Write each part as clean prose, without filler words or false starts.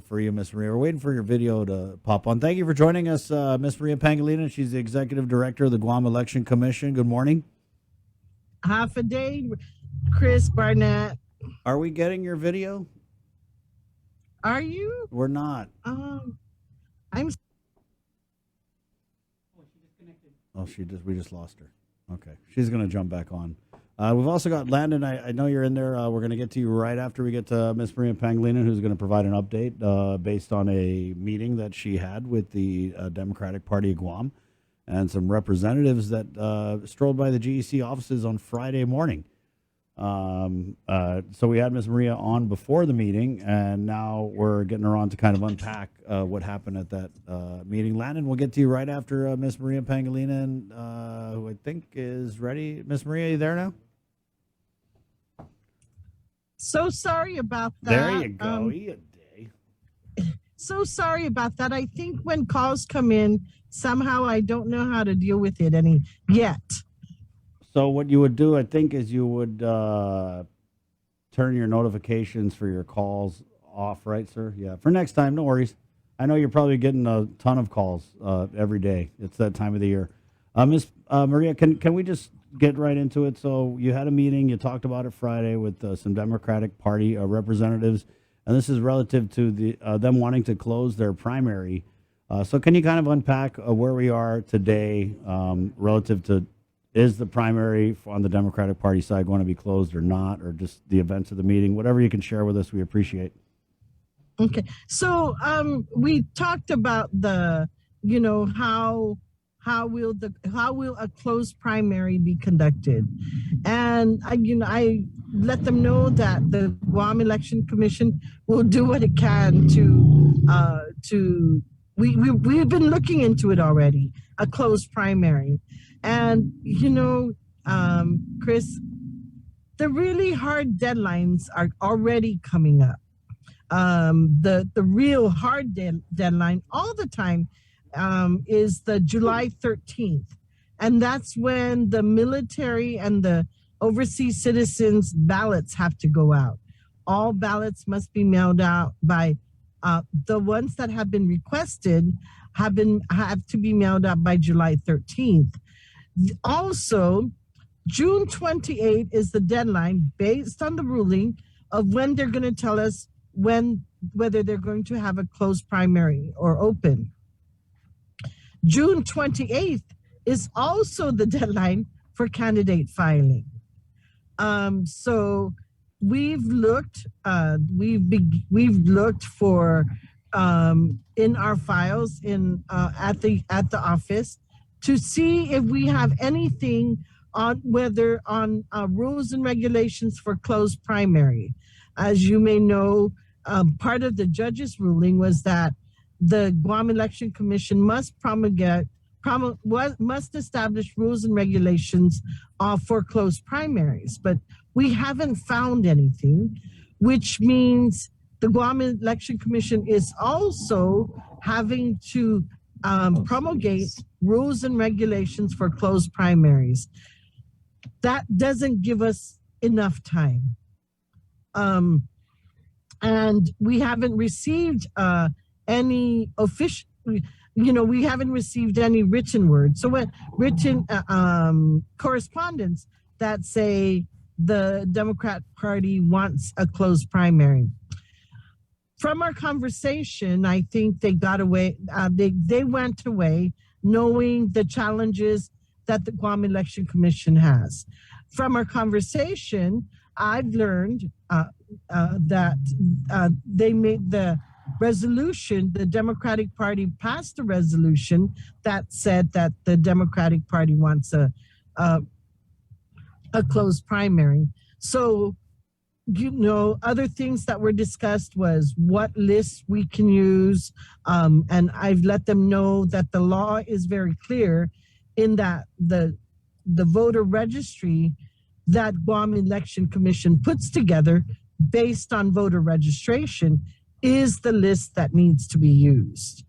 for you, Miss Maria. We're waiting for your video to pop on. Thank you for joining us, Miss Maria Pangelinan. She's the executive director of the Guam Election Commission. Good morning. Half a day, Chris Barnett. Are we getting your video? Are you? We're not. I'm. Oh, we just lost her. Okay, she's gonna jump back on. We've also got Landon. I know you're in there. We're going to get to you right after we get to Miss Maria Pangelinan, who's going to provide an update based on a meeting that she had with the Democratic Party of Guam and some representatives that strolled by the GEC offices on Friday morning. So we had Miss Maria on before the meeting, and now we're getting her on to kind of unpack what happened at that meeting. Landon, we'll get to you right after Miss Maria Pangelinan, who I think is ready. Miss Maria, are you there now? So sorry about that. There you go. So sorry about that. I think when calls come in, somehow I don't know how to deal with it yet. So what you would do, I think, is you would turn your notifications for your calls off, right, sir? Yeah. For next time, no worries. I know you're probably getting a ton of calls every day. It's that time of the year. Miss Maria, can we just get right into it? So you had a meeting. You talked about it Friday with some Democratic Party representatives, and this is relative to them wanting to close their primary. So can you kind of unpack where we are today relative to, is the primary on the Democratic Party side going to be closed or not, or just the events of the meeting? Whatever you can share with us, we appreciate. Okay. So we talked about how will a closed primary be conducted, and I let them know that the Guam Election Commission will do what it can to we've been looking into it already, a closed primary. And Chris, the really hard deadlines are already coming up. The real hard deadline all the time is the July 13th. And that's when the military and the overseas citizens ballots have to go out. All ballots must be mailed out by the ones that have been requested have to be mailed out by July 13th. Also, June 28th is the deadline based on the ruling of when they're going to tell us whether they're going to have a closed primary or open. June 28th is also the deadline for candidate filing. So we've looked for in our files at the office to see if we have anything on rules and regulations for closed primary. As you may know, part of the judge's ruling was that the Guam Election Commission must establish rules and regulations for closed primaries, but we haven't found anything, which means the Guam Election Commission is also having to promulgate rules and regulations for closed primaries. That doesn't give us enough time. And we haven't received any official, we haven't received any written word. So what written correspondence that say the Democrat Party wants a closed primary. From our conversation, I think they got away, they went away knowing the challenges that the Guam Election Commission has. From our conversation, I've learned that they made the resolution, the Democratic Party passed a resolution that said that the Democratic Party wants a closed primary. So, other things that were discussed was what lists we can use. And I've let them know that the law is very clear in that the voter registry that Guam Election Commission puts together based on voter registration is the list that needs to be used.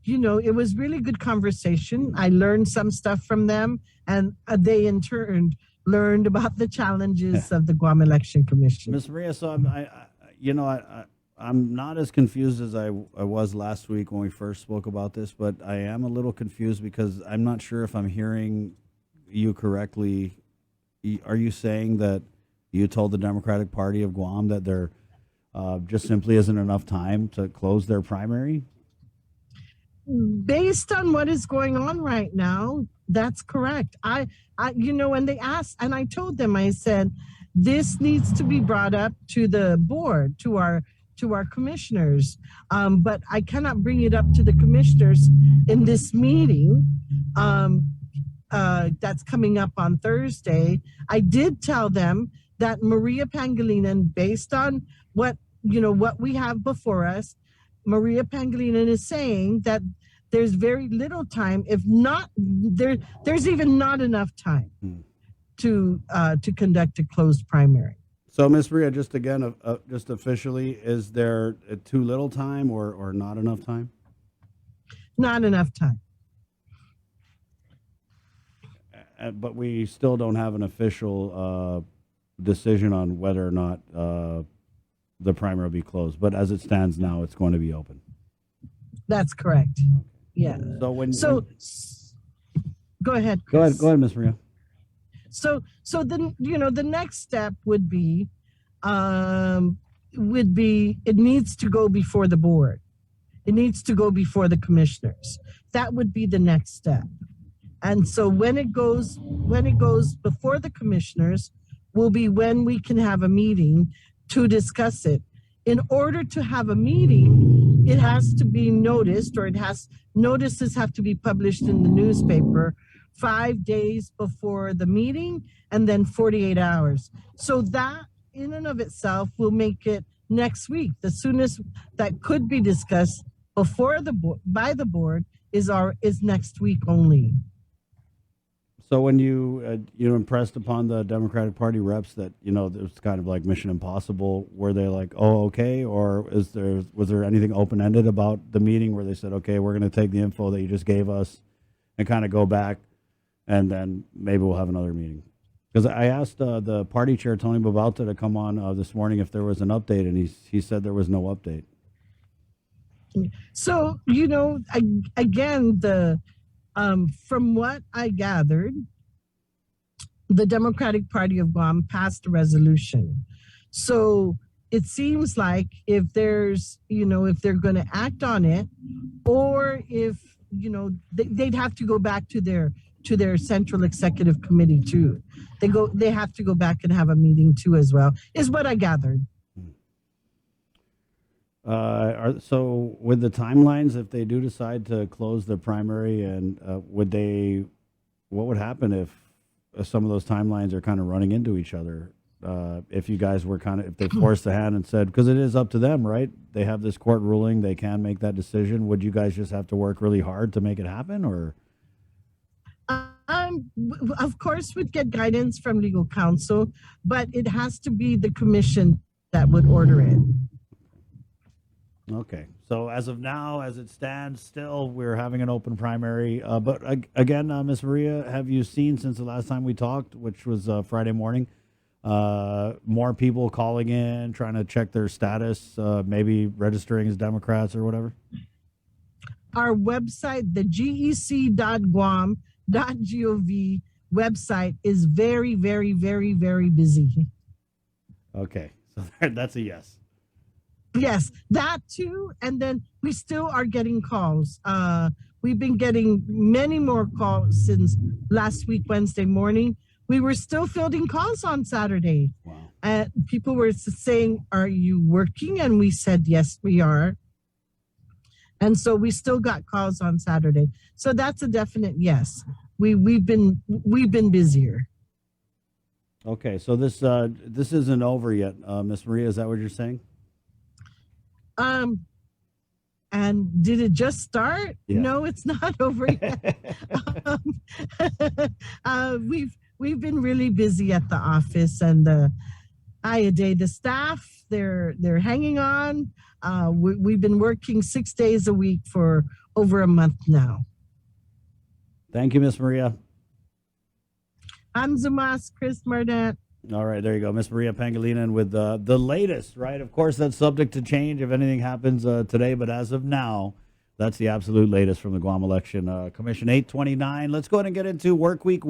It was really good conversation. I learned some stuff from them, and they in turn learned about the challenges of the Guam Election Commission. Miss Maria, so I'm not as confused as I was last week when we first spoke about this, but I am a little confused because I'm not sure if I'm hearing you correctly. Are you saying that you told the Democratic Party of Guam that there just simply isn't enough time to close their primary? Based on what is going on right now, that's correct. When they asked, and I told them, I said, this needs to be brought up to the board, to our commissioners, but I cannot bring it up to the commissioners in this meeting. That's coming up on Thursday. I did tell them that Maria Pangelinan, based on what we have before us, Maria Pangelinan is saying that there's very little time, if not there's even not enough time to conduct a closed primary. So, Ms. Maria, just again, just officially, is there too little time or not enough time? Not enough time. But we still don't have an official decision on whether or not the primary will be closed. But as it stands now, it's going to be open. That's correct. Okay. Yeah. Go ahead, Chris. Go ahead, Ms. Maria. So then, the next step would be it needs to go before the board. It needs to go before the commissioners. That would be the next step. And so when it goes before the commissioners will be when we can have a meeting to discuss it. In order to have a meeting, it has to be noticed, or notices have to be published in the newspaper 5 days before the meeting, and then 48 hours. So that in and of itself will make it next week. The soonest that could be discussed by the board is next week only. So when you impressed upon the Democratic Party reps that it was kind of like Mission Impossible, were they like, oh, okay, or was there anything open ended about the meeting where they said, okay, we're going to take the info that you just gave us and kind of go back, and then maybe we'll have another meeting? Because I asked the party chair Tony Babalta to come on this morning if there was an update, and he said there was no update. So again, from what I gathered, the Democratic Party of Guam passed a resolution. So it seems like if they're going to act on it, or if they'd have to go back to their central executive committee too. They have to go back and have a meeting too as well, is what I gathered. So with the timelines, if they do decide to close the primary, and what would happen if some of those timelines are kind of running into each other? If you guys were if they forced the hand and said, because it is up to them, right? They have this court ruling, they can make that decision. Would you guys just have to work really hard to make it happen, or? Of course, we'd get guidance from legal counsel, but it has to be the commission that would order it. Okay. So as of now, as it stands, still we're having an open primary. But again, Ms. Maria, have you seen since the last time we talked, which was Friday morning, more people calling in, trying to check their status, maybe registering as Democrats or whatever? Our website, the gec.guam.gov website, is very, very, very, very busy. Okay. So that's a yes. Yes, that too. And then we still are getting calls. We've been getting many more calls since last week, Wednesday morning. We were still fielding calls on Saturday. Wow. And people were saying, are you working? And we said, yes, we are. And so we still got calls on Saturday. So that's a definite yes. We've been busier. Okay. So this isn't over yet. Ms. Maria, is that what you're saying? And did it just start? Yeah. No, it's not over yet. We've been really busy at the office, and the staff, they're hanging on. We've been working 6 days a week for over a month now. Thank you, Miss Maria. Anzumas, Chris Murdant. All right, there you go, Miss Maria Pangelinan with the latest, right? Of course, that's subject to change if anything happens today, but as of now, that's the absolute latest from the Guam Election Commission 829. Let's go ahead and get into work week